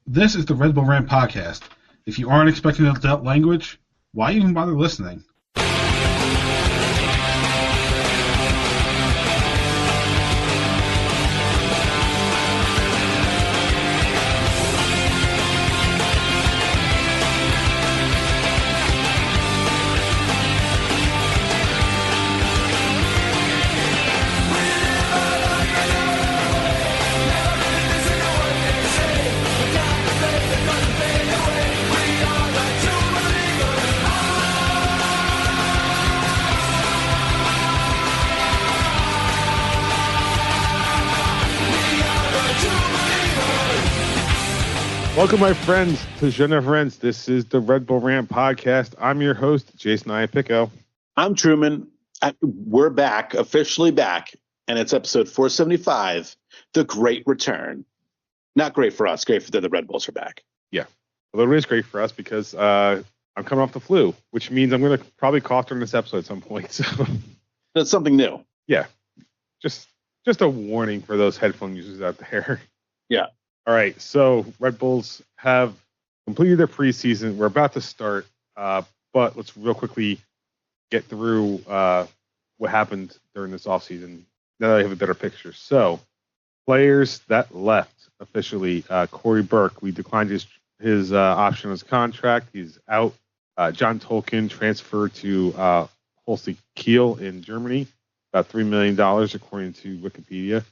This is the Red Bull Rant podcast. If you aren't expecting adult language, why even bother listening? Welcome, my friends, to Je ne Friends. This is the Red Bull Rant podcast. I'm your host, Jason Iapico. I'm Truman. We're back, officially back, and it's episode 475, The Great Return. Not great for us, great for the Red Bulls are back. Yeah, although it is great for us because I'm coming off the flu, which means I'm going to probably cough during this episode at some point. So that's something new. Yeah, just a warning for those headphone users out there. Yeah. All right, so Red Bulls have completed their preseason. We're about to start, but let's real quickly get through what happened during this offseason now that I have a better picture. So, players that left officially, Corey Burke, we declined his option on his contract. He's out. John Tolkien transferred to Holstein Kiel in Germany, about $3 million, according to Wikipedia.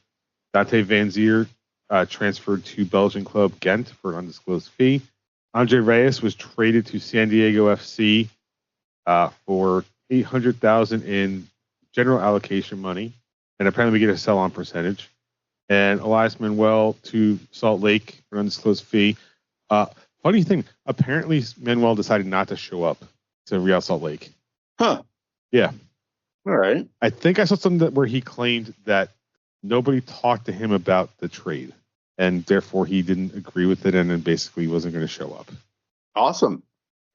Dante Van Zier transferred to Belgian club Ghent for an undisclosed fee. Andre Reyes was traded to San Diego FC for $800,000 in general allocation money, and apparently we get a sell-on percentage. And Elias Manuel to Salt Lake for an undisclosed fee. Funny thing, apparently Manuel decided not to show up to Real Salt Lake. Huh. Yeah. All right. I think I saw something where he claimed that nobody talked to him about the trade, and therefore he didn't agree with it and then basically wasn't going to show up. Awesome.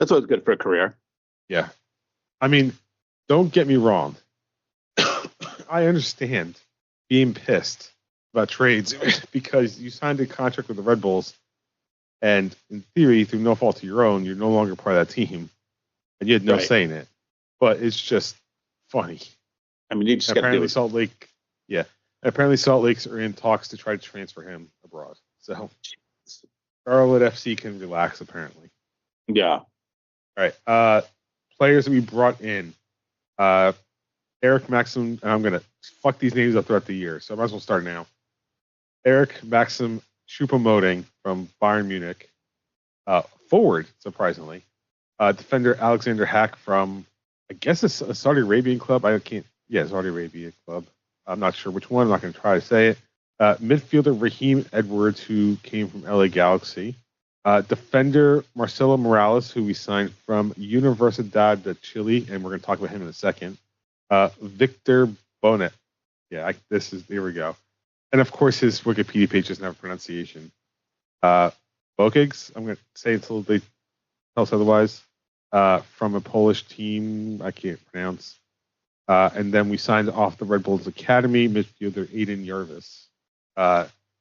That's always good for a career. Yeah. I mean, don't get me wrong. I understand being pissed about trades because you signed a contract with the Red Bulls, and in theory, through no fault of your own, you're no longer part of that team, and you had no say in it. But it's just funny. I mean, you just got to do it. Salt Lake, yeah. Apparently, Salt Lakes are in talks to try to transfer him abroad. So, Charlotte FC can relax, apparently. Yeah. All right. Players that we brought in. Eric Maxim, and I'm going to fuck these names up throughout the year, so I might as well start now. Eric Maxim Choupo-Moting from Bayern Munich. Forward, surprisingly. Defender Alexander Hack from, I guess, a Saudi Arabian club. Saudi Arabian club. I'm not sure which one. I'm not going to try to say it. Midfielder Raheem Edwards, who came from LA Galaxy. Defender Marcelo Morales, who we signed from Universidad de Chile, and we're going to talk about him in a second. Victor Bonet. Yeah, here we go. And of course, his Wikipedia page doesn't have a pronunciation. Bokigs, I'm going to say it until they tell us otherwise. From a Polish team, I can't pronounce. And then we signed off the Red Bulls Academy midfielder Aiden Yarvis.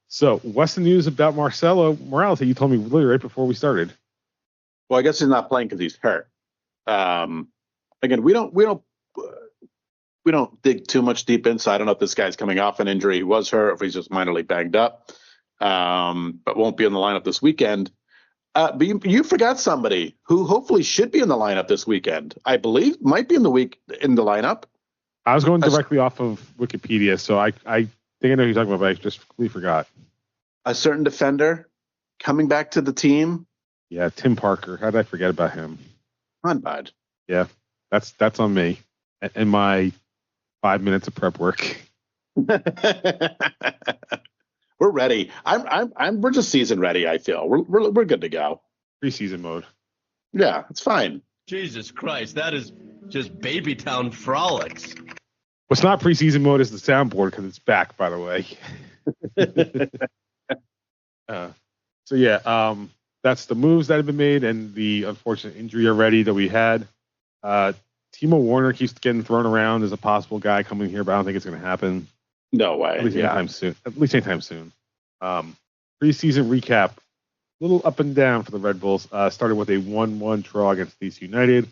So what's the news about Marcelo Morales that you told me literally right before we started? Well, I guess he's not playing because he's hurt. Again, we don't dig too much deep inside. I don't know if this guy's coming off an injury. He was hurt, or if he's just minorly banged up. But won't be in the lineup this weekend. But you forgot somebody who hopefully should be in the lineup this weekend. I believe might be in the lineup. I was going directly off of Wikipedia, so I think I know who you're talking about, but I just completely forgot. A certain defender coming back to the team. Yeah, Tim Parker. How did I forget about him? Not bad. Yeah, that's on me and my 5 minutes of prep work. We're ready. We're just season ready. I feel we're good to go. Preseason mode. Yeah, it's fine. Jesus Christ, that is just Babytown frolics. What's not preseason mode is the soundboard because it's back, by the way. That's the moves that have been made and the unfortunate injury already that we had. Timo Werner keeps getting thrown around as a possible guy coming here, but I don't think it's going to happen. No way. At least anytime soon. Preseason recap. little up and down for the Red Bulls. Started with a 1-1 draw against DC United,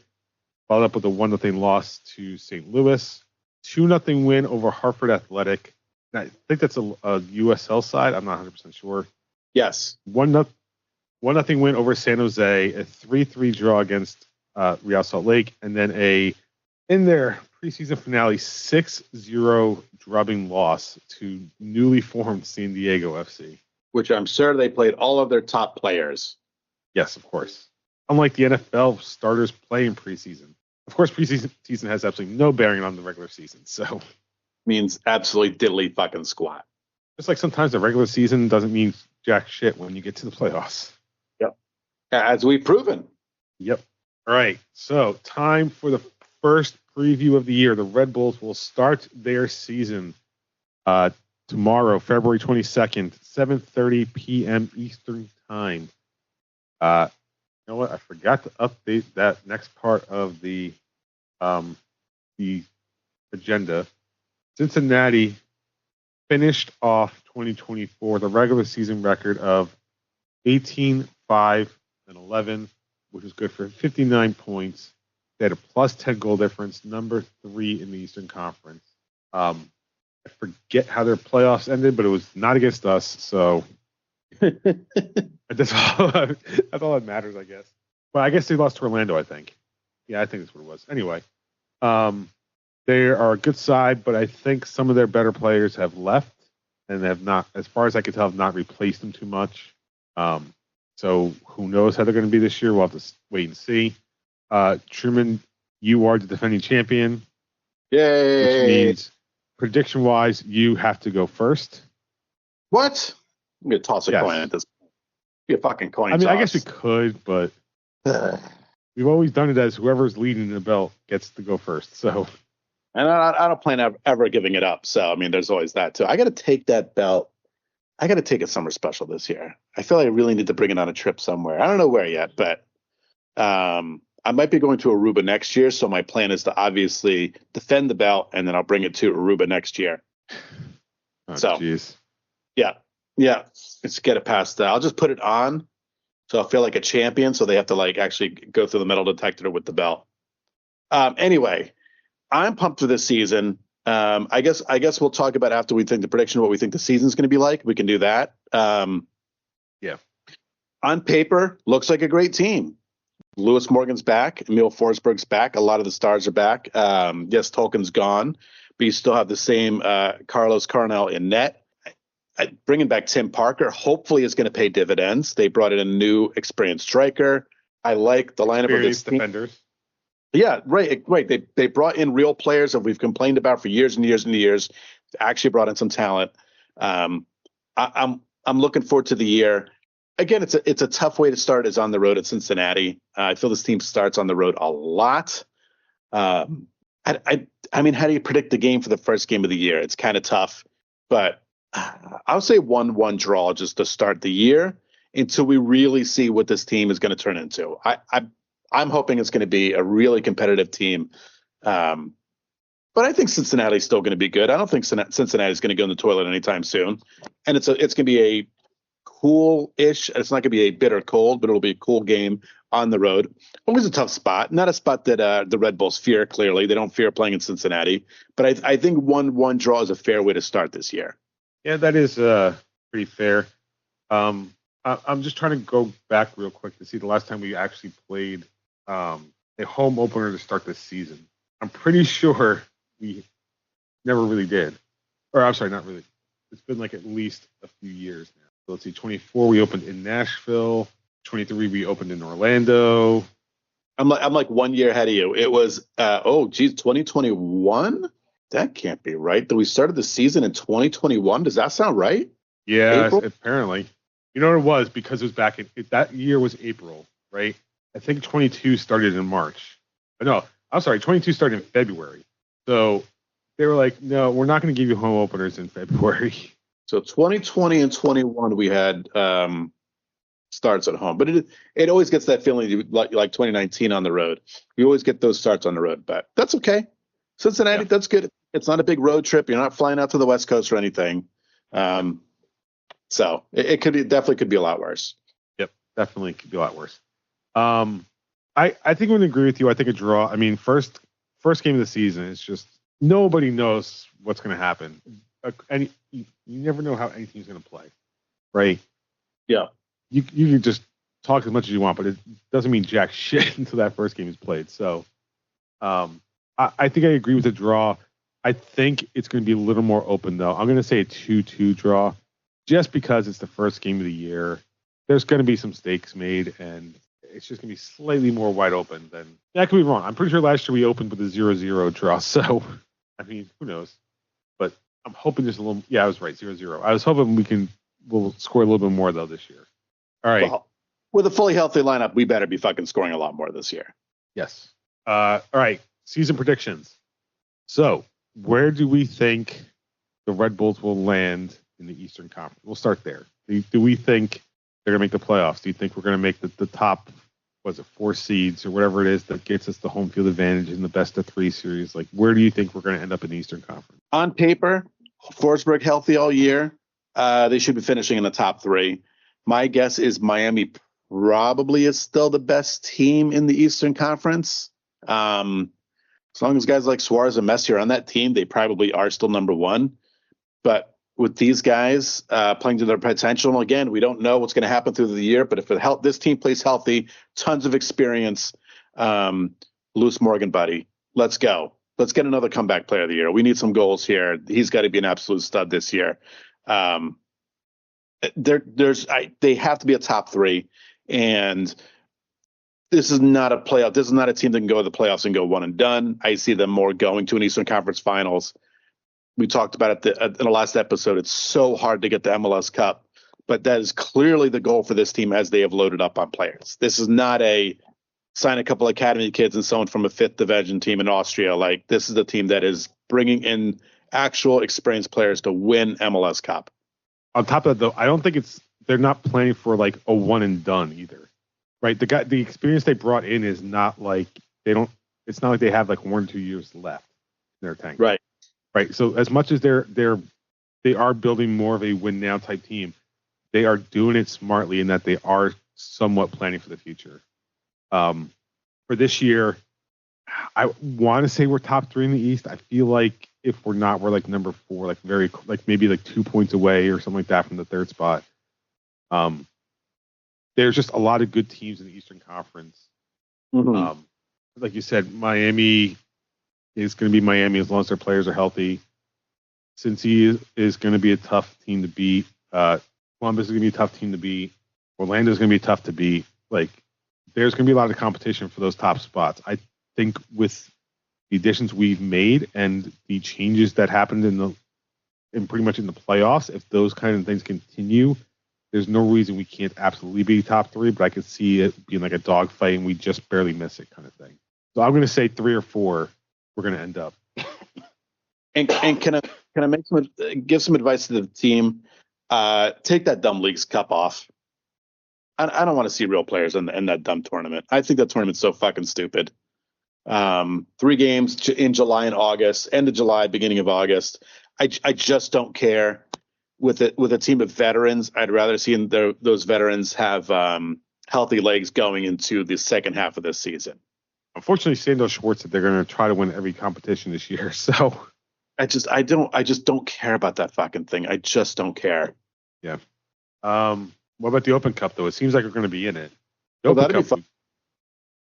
followed up with a 1-0 loss to St. Louis, 2-0 win over Hartford Athletic. I think that's a USL side. I'm not 100% sure. Yes. 1-0 win over San Jose, a 3-3 draw against Real Salt Lake, and then in their preseason finale, 6-0 drubbing loss to newly formed San Diego FC. Which I'm sure they played all of their top players. Yes, of course. Unlike the NFL, starters play in preseason. Of course, preseason has absolutely no bearing on the regular season, so means absolutely diddly fucking squat. Just like sometimes the regular season doesn't mean jack shit when you get to the playoffs. Yep. As we've proven. Yep. All right. So time for the first preview of the year. The Red Bulls will start their season tomorrow, February 22nd, 7:30 p.m. Eastern Time. You know what? I forgot to update that next part of the agenda. Cincinnati finished off 2024 the regular season record of 18-5-11, which is good for 59 points. They had a plus 10 goal difference, number 3 in the Eastern Conference. I forget how their playoffs ended, but it was not against us, so that's all that matters, I guess. But I guess they lost to Orlando, I think. Yeah, I think that's what it was. Anyway, they are a good side, but I think some of their better players have left and have not, as far as I can tell, have not replaced them too much. So who knows how they're going to be this year? We'll have to wait and see. Truman, you are the defending champion. Yay! Which means, prediction-wise, you have to go first. What? I'm going to toss a coin at this point. Be a fucking coin toss. I guess we could, but we've always done it as whoever's leading the belt gets to go first. So, and I don't plan ever giving it up. So, I mean, there's always that, too. I got to take that belt. I got to take it somewhere special this year. I feel like I really need to bring it on a trip somewhere. I don't know where yet, but I might be going to Aruba next year. So my plan is to obviously defend the belt, and then I'll bring it to Aruba next year. Oh, jeez. Yeah. Let's get it past that. I'll just put it on, so I'll feel like a champion. So they have to like actually go through the metal detector with the belt. Anyway, I'm pumped for this season. I guess we'll talk about after we think the prediction what we think the season's going to be like. We can do that. Yeah. On paper, looks like a great team. Lewis Morgan's back. Emil Forsberg's back. A lot of the stars are back. Yes, Tolkien's gone, but you still have the same Carlos Carnell in net. Bringing back Tim Parker, hopefully, is going to pay dividends. They brought in a new experienced striker. I like the lineup of this team. Defenders. Yeah, right. They brought in real players that we've complained about for years and years and years. They actually brought in some talent. I'm looking forward to the year. Again, it's a tough way to start is on the road at Cincinnati. I feel this team starts on the road a lot. I mean, how do you predict the game for the first game of the year? It's kind of tough, but I'll say 1-1 draw just to start the year until we really see what this team is going to turn into. I'm hoping it's going to be a really competitive team. But I think Cincinnati's still going to be good. I don't think Cincinnati's going to go in the toilet anytime soon. And it's going to be a cool-ish. It's not going to be a bitter cold, but it'll be a cool game on the road. Always a tough spot. Not a spot that the Red Bulls fear, clearly. They don't fear playing in Cincinnati. But I think 1-1 draw is a fair way to start this year. Yeah, that is pretty fair. I'm just trying to go back real quick to see the last time we actually played a home opener to start this season. I'm pretty sure we never really did. Or I'm sorry, not really. It's been like at least a few years now. So let's see, 24 we opened in Nashville. 23 we opened in Orlando. I'm like 1 year ahead of you. It was 2021? That can't be right. That we started the season in 2021. Does that sound right? Yeah, apparently. You know what it was? Because it was back in that year was April, right? I think 22 started in March. No, I'm sorry, 22 started in February. So they were like, no, we're not going to give you home openers in February. So 2020 and 21 we had starts at home, but it always gets that feeling like 2019 on the road. You always get those starts on the road, but that's okay. Cincinnati, yeah. That's good. It's not a big road trip. You're not flying out to the West Coast or anything. So it definitely could be a lot worse. Yep. definitely could be a lot worse. I think I'm going to agree with you. I think a draw. I mean, first game of the season is just nobody knows what's going to happen. And you never know how any team's going to play, right? Yeah. You can just talk as much as you want, but it doesn't mean jack shit until that first game is played. So I think I agree with the draw. I think it's going to be a little more open, though. I'm going to say a 2-2 draw just because it's the first game of the year. There's going to be some stakes made, and it's just going to be slightly more wide open than that. Could be wrong. I'm pretty sure last year we opened with a 0-0 draw. So, I mean, who knows? But I'm hoping there's a little. Yeah, I was right, 0-0. I was hoping we'll score a little bit more though this year. All right. Well, with a fully healthy lineup, we better be fucking scoring a lot more this year. Yes. All right. Season predictions. So, where do we think the Red Bulls will land in the Eastern Conference? We'll start there. Do we think they're going to make the playoffs? Do you think we're going to make the top, 4 seeds or whatever it is that gets us the home field advantage in the best of 3 series? Like, where do you think we're going to end up in the Eastern Conference? On paper, Forsberg healthy all year. They should be finishing in the top 3. My guess is Miami probably is still the best team in the Eastern Conference. As long as guys like Suarez and Messi are on that team, they probably are still number 1. But with these guys playing to their potential, again, we don't know what's going to happen through the year. But if this team plays healthy, tons of experience, Lewis Morgan, buddy, let's go. Let's get another comeback player of the year. We need some goals here. He's got to be an absolute stud this year. They have to be a top 3, and this is not a playoff. This is not a team that can go to the playoffs and go one and done. I see them more going to an Eastern Conference Finals. We talked about it in the last episode. It's so hard to get the MLS Cup, but that is clearly the goal for this team as they have loaded up on players. This is not a sign a couple academy kids and someone from a 5th division team in Austria. Like, this is the team that is bringing in actual experienced players to win MLS Cup. On top of that, though, I don't think they're not planning for like a one and done either. Right, the experience they brought in is not like it's not like they have like 1 or 2 years left in their tank. Right. So as much as they are building more of a win now type team, they are doing it smartly in that they are somewhat planning for the future. For this year, I want to say we're top 3 in the East. I feel like if we're not, we're like number 4, like maybe like 2 points away or something like that from the 3rd spot. There's just a lot of good teams in the Eastern Conference. Mm-hmm. Like you said, Miami is going to be Miami as long as their players are healthy. Cincy is going to be a tough team to beat. Columbus is going to be a tough team to beat. Orlando is going to be tough to beat. Like, there's going to be a lot of competition for those top spots. I think with the additions we've made and the changes that happened in pretty much in the playoffs, if those kind of things continue, there's no reason we can't absolutely be top 3, but I could see it being like a dogfight and we just barely miss it kind of thing. So I'm going to say 3 or 4 we're going to end up. And can I give some advice to the team? Take that dumb Leagues Cup off. I don't want to see real players in that dumb tournament. I think that tournament's so fucking stupid. 3 games in July and August, end of July, beginning of August. I just don't care. With a team of veterans, I'd rather see those veterans have healthy legs going into the second half of this season. Unfortunately, Sandal Schwartz said they're going to try to win every competition this year. So I just don't care about that fucking thing. I just don't care. Yeah. What about the Open Cup though? It seems like we're going to be in it. That'd be fun.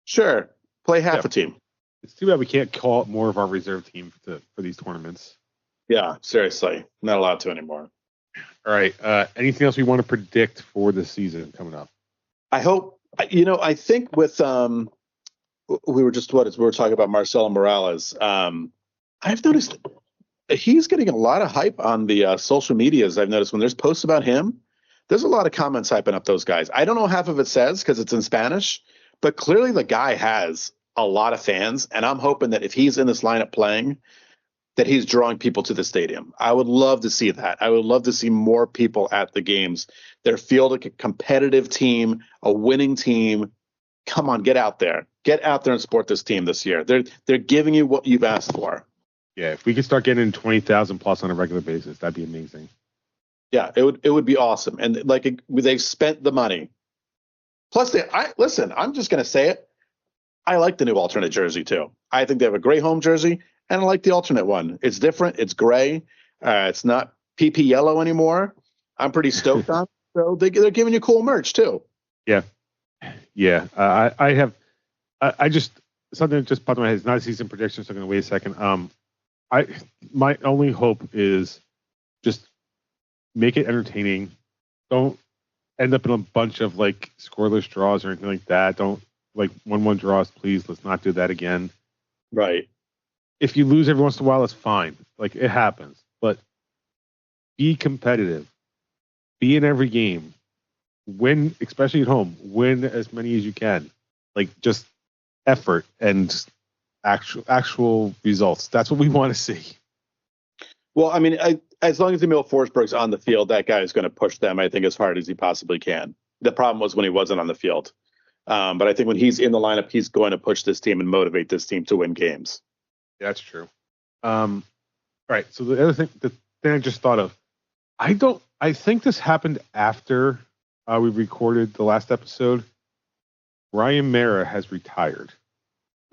Sure, play half a team. It's too bad we can't call up more of our reserve team for these tournaments. Yeah, seriously, not allowed to anymore. All right. Anything else we want to predict for the season coming up? I hope. I think with we were talking about Marcelo Morales. I've noticed he's getting a lot of hype on the social medias. I've noticed when there's posts about him, there's a lot of comments hyping up those guys. I don't know half of it says because it's in Spanish, but clearly the guy has a lot of fans, and I'm hoping that if he's in this lineup playing, that he's drawing people to the stadium. I would love to see that. I would love to see more people at the games. They're fielding a competitive team, a winning team. Come on, get out there. Get out there and support this team this year. They're giving you what you've asked for. Yeah, if we could start getting 20,000 plus on a regular basis, that'd be amazing. Yeah, it would be awesome. And they've spent the money. Plus, listen, I'm just going to say it. I like the new alternate jersey, too. I think they have a gray home jersey, and I like the alternate one. It's different. It's gray. It's not PP yellow anymore. I'm pretty stoked on it. So they're giving you cool merch, too. Yeah. Yeah. I just, something that just popped in my head. It's not a season prediction, so I'm going to wait a second. My only hope is just make it entertaining. Don't end up in a bunch of like scoreless draws or anything like that. Don't like 1-1 draws, please. Let's not do that again. Right. If you lose every once in a while, that's fine. Like, it happens. But be competitive. Be in every game. Win, especially at home. Win as many as you can. Like, just effort and actual results. That's what we want to see. Well, I mean, as long as Emil Forsberg's on the field, that guy is going to push them, I think, as hard as he possibly can. The problem was when he wasn't on the field. But I think when he's in the lineup, he's going to push this team and motivate this team to win games. Yeah, that's true. All right. So the other thing, I just thought of, I think this happened after we recorded the last episode. Ryan Mara has retired.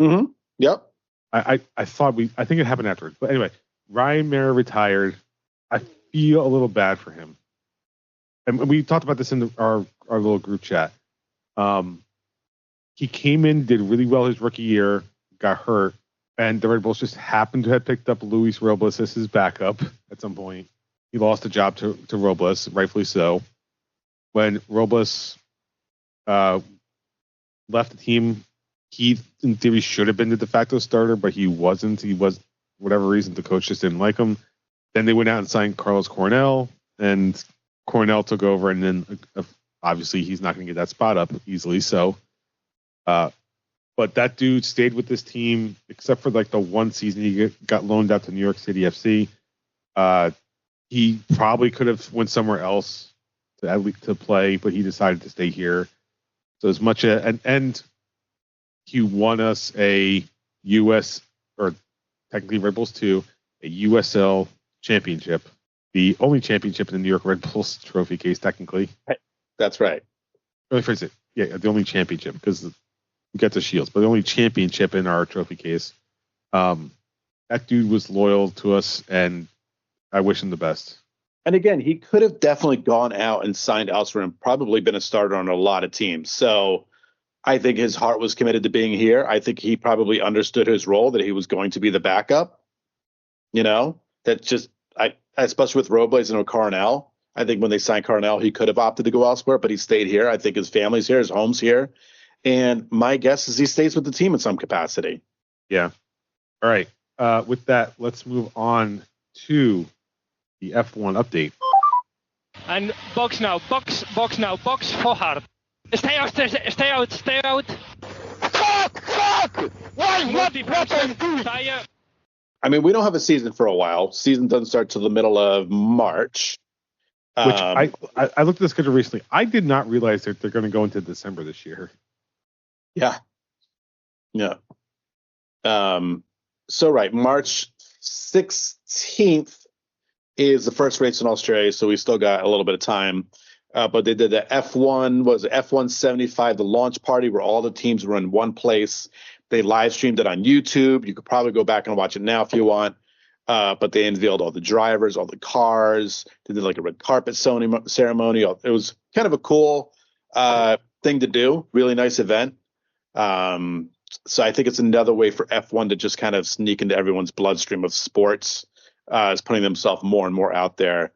Mm-hmm. Yep. I think it happened afterwards. But anyway, Ryan Mara retired. I feel a little bad for him. And we talked about this in our little group chat. He came in, did really well his rookie year, got hurt, and the Red Bulls just happened to have picked up Luis Robles as his backup at some point. He lost the job to Robles, rightfully so. When Robles left the team, he, in theory, should have been the de facto starter, but he wasn't. He was, for whatever reason, the coach just didn't like him. Then they went out and signed Carlos Cornell, and Cornell took over, and then obviously he's not going to get that spot up easily. So, but that dude stayed with this team, except for like the one season he got loaned out to New York City FC. He probably could have went somewhere else to play, but he decided to stay here. So as much and he won us a U.S. or technically Red Bulls 2, a USL championship, the only championship in the New York Red Bulls trophy case, technically. That's right. Let me phrase it. Yeah, the only championship, because we got the shields, but the only championship in our trophy case. That dude was loyal to us, and I wish him the best. And again, he could have definitely gone out and signed elsewhere and probably been a starter on a lot of teams. So I think his heart was committed to being here. I think he probably understood his role, that he was going to be the backup. You know, that just, especially with Robles and Carnell, I think when they signed Carnell, he could have opted to go elsewhere, but he stayed here. I think his family's here, his home's here. And my guess is he stays with the team in some capacity. Yeah. All right. With that, let's move on to the F1 update. And box now, box for hard. Stay out. Fuck! Why? What tire? I mean, we don't have a season for a while. Season doesn't start till the middle of March. Which I looked at the schedule recently. I did not realize that they're going to go into December this year. Yeah. So right, March 16th is the first race in Australia, so we still got a little bit of time. But they did the F1 75, the launch party, where all the teams were in one place. They live streamed it on YouTube. You could probably go back and watch it now if you want. But they unveiled all the drivers, all the cars. They did like a red carpet ceremony. It was kind of a cool thing to do. Really nice event. So I think it's another way for F1 to just kind of sneak into everyone's bloodstream of sports. Is putting themselves more and more out there,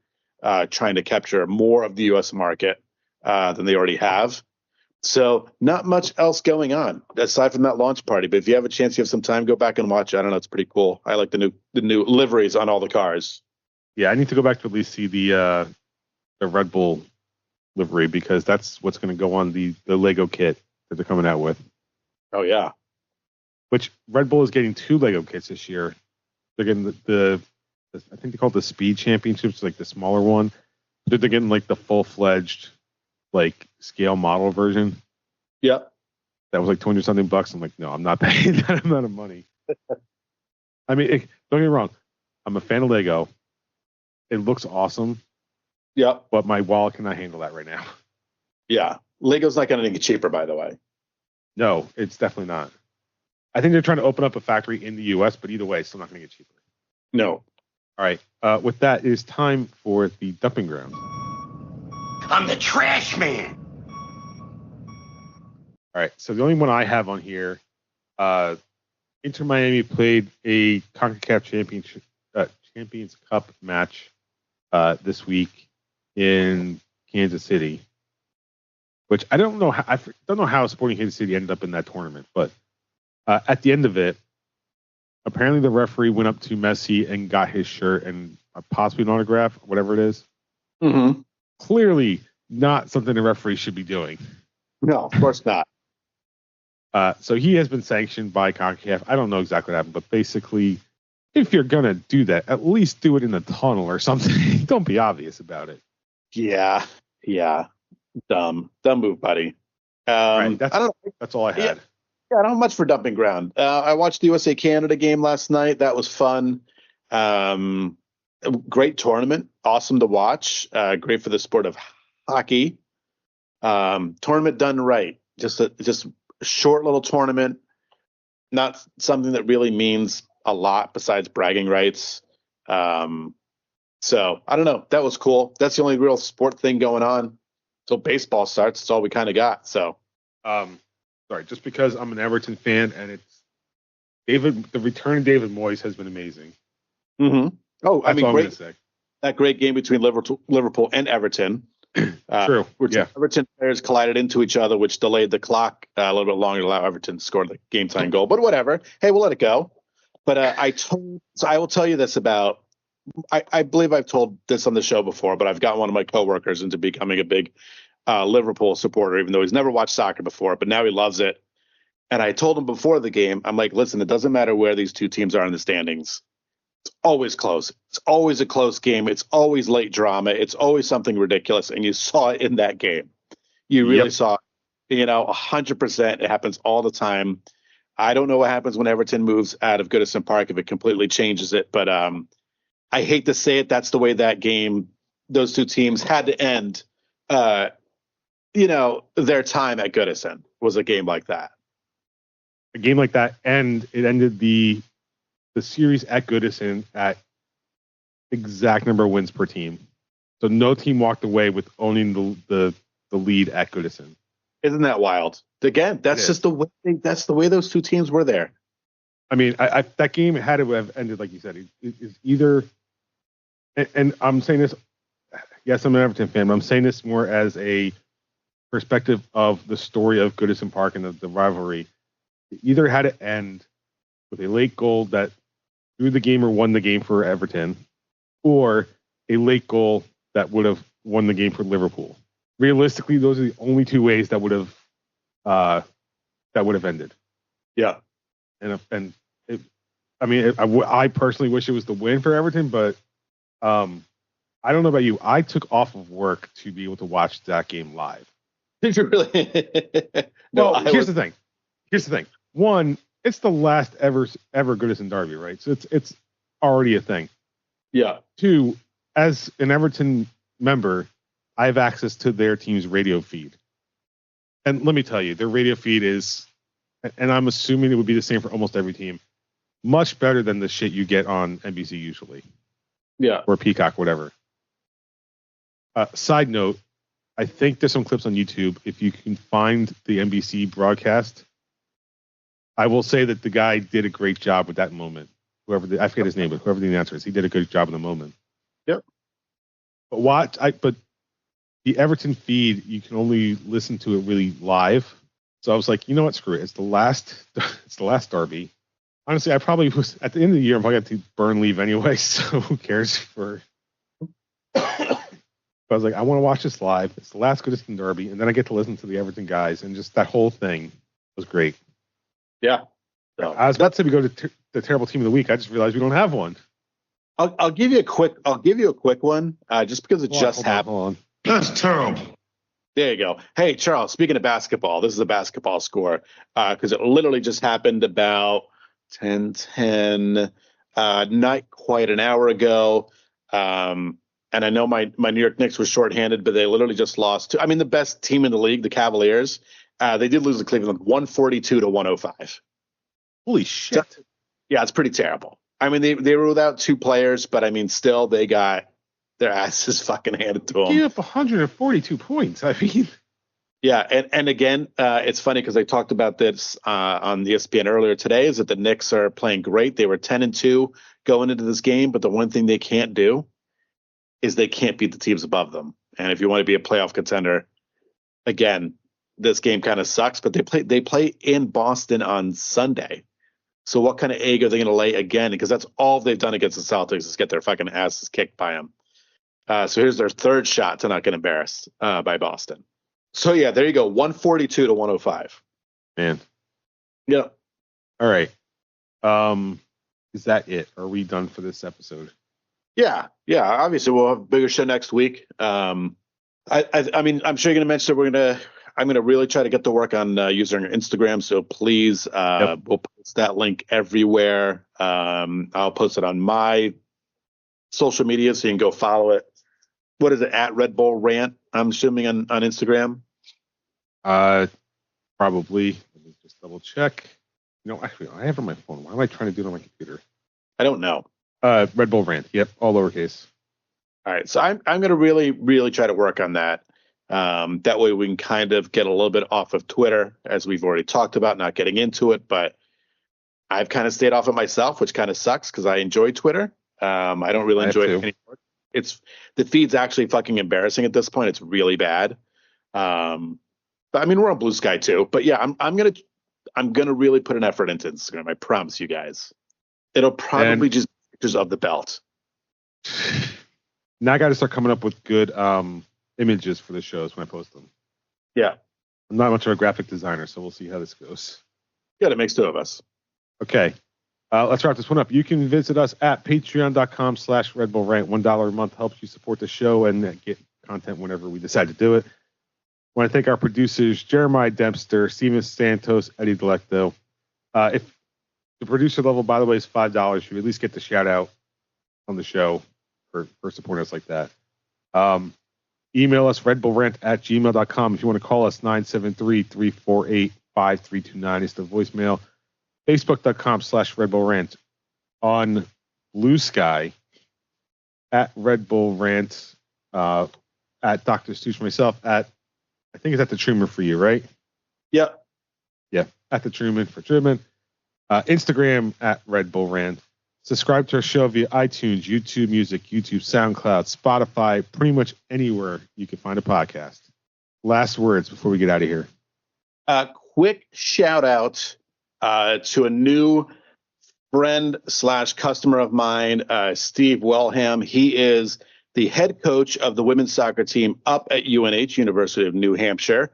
trying to capture more of the U.S. market than they already have. So not much else going on aside from that launch party. But if you have a chance, you have some time, go back and watch it. I don't know. It's pretty cool. I like the new liveries on all the cars. Yeah, I need to go back to at least see the Red Bull livery, because that's what's going to go on the Lego kit that they're coming out with. Oh, yeah. Which Red Bull is getting 2 Lego kits this year. They're getting the I think they call it the Speed Championships, like the smaller one. But they're getting like the full-fledged like scale model version. Yep. That was like $200 something. I'm like, no, I'm not paying that amount of money. I mean, don't get me wrong. I'm a fan of Lego. It looks awesome. Yep. But my wallet cannot handle that right now. Yeah. Lego's not going to get cheaper, by the way. No, it's definitely not. I think they're trying to open up a factory in the U.S., but either way, it's still not going to get cheaper. No. All right. With that, it is time for the dumping ground. I'm the trash man. All right. So the only one I have on here, Inter Miami played a CONCACAF Champions Cup match this week in Kansas City, which I don't know how Sporting Kansas City ended up in that tournament, but at the end of it, apparently the referee went up to Messi and got his shirt and possibly an autograph, whatever it is. Mm-hmm. Clearly not something the referee should be doing. No, of course not. So he has been sanctioned by CONCACAF. I don't know exactly what happened, but basically, if you're going to do that, at least do it in the tunnel or something. Don't be obvious about it. Yeah. Dumb move, buddy. Right, that's all I had. Yeah, I don't have much for dumping ground. I watched the USA-Canada game last night. That was fun. Great tournament. Awesome to watch. Great for the sport of hockey. Tournament done right. Just a short little tournament. Not something that really means a lot besides bragging rights. So, I don't know. That was cool. That's the only real sport thing going on. Until baseball starts, that's all we kind of got. So, sorry, just because I'm an Everton fan and the return of David Moyes has been amazing. Mm-hmm. Oh, That's all great. That great game between Liverpool and Everton. True. Yeah. Everton players collided into each other, which delayed the clock a little bit longer to allow Everton to score the game time goal. But whatever. Hey, we'll let it go. But I will tell you this about. I believe I've told this on the show before, but I've got one of my coworkers into becoming a big Liverpool supporter, even though he's never watched soccer before, but now he loves it. And I told him before the game, I'm like, listen, it doesn't matter where these two teams are in the standings. It's always close. It's always a close game. It's always late drama. It's always something ridiculous. And you saw it in that game. You really saw it, 100%. It happens all the time. I don't know what happens when Everton moves out of Goodison Park, if it completely changes it. But I hate to say it. That's the way that game, those two teams had to end. Their time at Goodison was a game like that. A game like that, and it ended the series at Goodison at exact number of wins per team. So no team walked away with owning the lead at Goodison. Isn't that wild? Again, that's just the way those two teams were there. I mean, that game had to have ended like you said. It's either, and I'm saying this. Yes, I'm an Everton fan, but I'm saying this more as a perspective of the story of Goodison Park and the rivalry. It either had to end with a late goal that drew the game or won the game for Everton, or a late goal that would have won the game for Liverpool. Realistically, those are the only two ways that would have ended. Yeah, I personally wish it was the win for Everton, but I don't know about you. I took off of work to be able to watch that game live. Did you really? Here's the thing. One, it's the last ever Goodison derby, right? So it's already a thing. Yeah. Two, as an Everton member, I have access to their team's radio feed. And let me tell you, their radio feed is, and I'm assuming it would be the same for almost every team, much better than the shit you get on NBC usually. Yeah. Or Peacock, whatever. Side note, I think there's some clips on YouTube. If you can find the NBC broadcast, I will say that the guy did a great job with that moment. I forget his name, but whoever the announcer is, he did a good job in the moment. Yep. But the Everton feed, you can only listen to it really live. So I was like, you know what, screw it. It's the last derby. Honestly, I probably was at the end of the year. I'm probably going to burn leave anyway. So who cares? But I was like, I want to watch this live. It's the last Goodison derby, and then I get to listen to the Everton guys, and just that whole thing was great. Yeah. So, I was about to say we go to the terrible team of the week. I just realized we don't have one. I'll give you a quick one, just because it just happened. Hold on. That's terrible. There you go. Hey, Charles, speaking of basketball, this is a basketball score because it literally just happened about 10:10, not quite an hour ago. And I know my New York Knicks were shorthanded, but they literally just lost to, I mean, the best team in the league, the Cavaliers. They did lose to Cleveland 142 to 105. Holy shit. So, yeah, it's pretty terrible. I mean, they were without two players, but I mean, still they got their asses fucking handed to them. Gave up 142 points. I mean, yeah, and again, it's funny because I talked about this on ESPN earlier today. Is that the Knicks are playing great? They were 10-2 going into this game, but the one thing they can't do is they can't beat the teams above them. And if you want to be a playoff contender, again, this game kind of sucks. But they play in Boston on Sunday. So what kind of egg are they going to lay again? Because that's all they've done against the Celtics is get their fucking asses kicked by them. So here's their third shot to not get embarrassed by Boston. So, yeah, there you go. 142 to 105. Man. Yeah. All right. Is that it? Are we done for this episode? Yeah. Obviously, we'll have a bigger show next week. I mean, I'm sure you're going to mention that I'm going to really try to get to work on using Instagram. So please, we'll post that link everywhere. I'll post it on my social media so you can go follow it. What is it, at Red Bull Rant? I'm assuming on Instagram. Probably. Let me just double check. Actually, I have it on my phone. Why am I trying to do it on my computer? I don't know. Red Bull Rant. Yep, all lowercase. All right, so I'm going to really, really try to work on that. That way we can kind of get a little bit off of Twitter, as we've already talked about, not getting into it. But I've kind of stayed off it myself, which kind of sucks because I enjoy Twitter. I don't really enjoy it anymore. The feed's actually fucking embarrassing at this point. It's really bad. But I mean, we're on Blue Sky too. But yeah, I'm gonna really put an effort into Instagram. I promise you guys. It'll probably just pictures of the belt. Now I got to start coming up with good images for the shows when I post them. Yeah, I'm not much of a graphic designer, so we'll see how this goes. Yeah, it makes two of us. Okay. Let's wrap this one up. You can visit us at patreon.com/Red Bull Rant. $1 a month helps you support the show and get content whenever we decide to do it. I want to thank our producers, Jeremiah Dempster, Steven Santos, Eddie Delecto. If the producer level, by the way, is $5, you at least get the shout out on the show for supporting us like that. Email us, redbullrant@gmail.com. If you want to call us, 973-348-5329 is the voicemail. Facebook.com/Red Bull Rant. On Blue Sky, at Red Bull Rant, at Dr. Stoosh, myself, I think it's at the Truman for you, right? Yep. Yeah, at the Truman for Truman. Instagram at Red Bull Rant. Subscribe to our show via iTunes, YouTube Music, YouTube SoundCloud, Spotify, pretty much anywhere you can find a podcast. Last words before we get out of here. Quick shout out to a new friend/customer of mine, Steve Wellham. He is the head coach of the women's soccer team up at UNH, University of New Hampshire.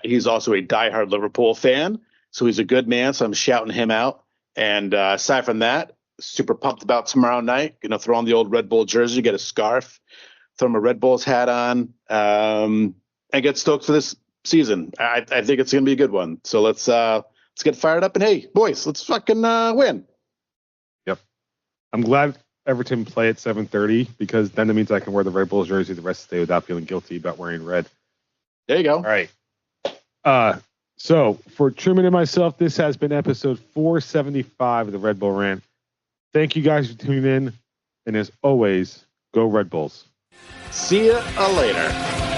He's also a diehard Liverpool fan, so he's a good man, so I'm shouting him out. And aside from that, super pumped about tomorrow night. Going to throw on the old Red Bull jersey, get a scarf, throw my Red Bulls hat on, and get stoked for this season. I think it's going to be a good one. So let's get fired up. And, hey, boys, let's fucking win. Yep. I'm glad Everton play at 7:30 because then it means I can wear the Red Bull jersey the rest of the day without feeling guilty about wearing red. There you go. All right. So for Truman and myself, this has been episode 475 of the Red Bull Rant. Thank you guys for tuning in. And as always, go Red Bulls. See ya later.